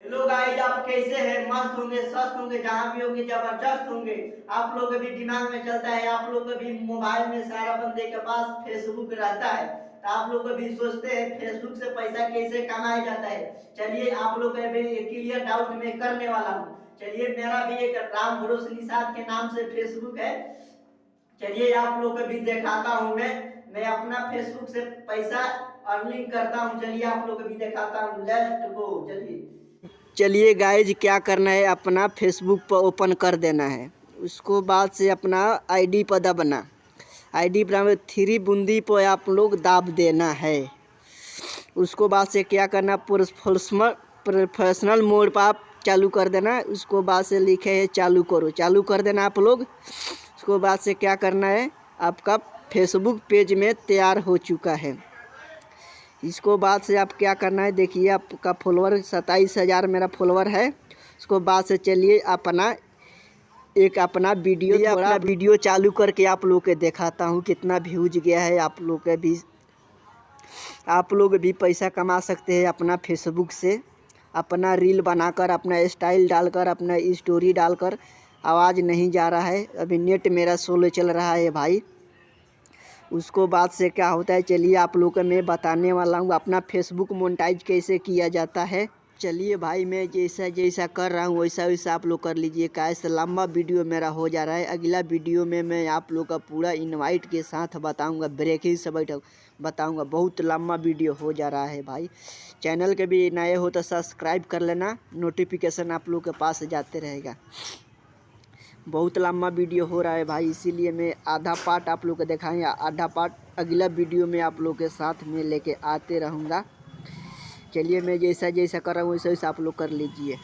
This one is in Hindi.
हेलो गाइस, आप कैसे हैं? मस्त होंगे, स्वस्थ होंगे, जहां भी होंगे जबरदस्त होंगे। आप लोग के भी दिमाग में चलता है, आप लोग के भी मोबाइल में सारा बंदे के पास फेसबुक रहता है, तो आप लोग भी सोचते हैं फेसबुक से पैसा कैसे कमाया जाता है। चलिए आप लोग के भी क्लियर डाउट में करने वाला हूँ। चलिए, मेरा भी एक राम भरोसे निषाद के नाम से फेसबुक है। चलिए आप लोग को भी दिखाता हूँ। मैं अपना फेसबुक से पैसा अर्निंग करता हूँ। चलिए आप लोग को भी दिखाता हूँ। Let's go. चलिए गाइज, क्या करना है, अपना फेसबुक पर ओपन कर देना है। उसको बाद से अपना आईडी पर दबना। आईडी पर 3 बूंदी पर आप लोग दाब देना है। उसको बाद से क्या करना, प्रोफेशनल मोड पर आप चालू कर देना। उसको बाद से लिखे है चालू करो, चालू कर देना आप लोग। उसको बाद से क्या करना है, आपका फेसबुक पेज में तैयार हो चुका है। इसको बाद से आप क्या करना है, देखिए आपका फॉलोअर 27,000 मेरा फॉलोअर है। उसको बाद से चलिए अपना वीडियो चालू करके आप लोग के दिखाता हूँ कितना व्यूज गया है। आप लोग भी पैसा कमा सकते हैं अपना फेसबुक से। अपना रील बनाकर, अपना स्टाइल डालकर, अपना स्टोरी डालकर। आवाज़ नहीं जा रहा है, अभी नेट मेरा स्लो चल रहा है भाई। उसको बाद से क्या होता है, चलिए आप लोग को मैं बताने वाला हूँ अपना फेसबुक मोनेटाइज कैसे किया जाता है। चलिए भाई, मैं जैसा जैसा कर रहा हूँ वैसा वैसा आप लोग कर लीजिए। कैसे लंबा वीडियो मेरा हो जा रहा है। अगला वीडियो में मैं आप लोग का पूरा इनवाइट के साथ बताऊँगा, ब्रेकिंग सब बताऊँगा। बहुत लंबा वीडियो हो जा रहा है भाई। चैनल के भी नए हो तो सब्सक्राइब कर लेना, नोटिफिकेशन आप लोग के पास जाते रहेगा। बहुत लंबा वीडियो हो रहा है भाई, इसीलिए मैं आधा पार्ट आप लोग को दिखाएंगे, आधा पार्ट अगला वीडियो में आप लोग के साथ में लेके आते रहूँगा। चलिए, मैं जैसा जैसा कर रहा हूँ वैसा वैसा आप लोग कर लीजिए।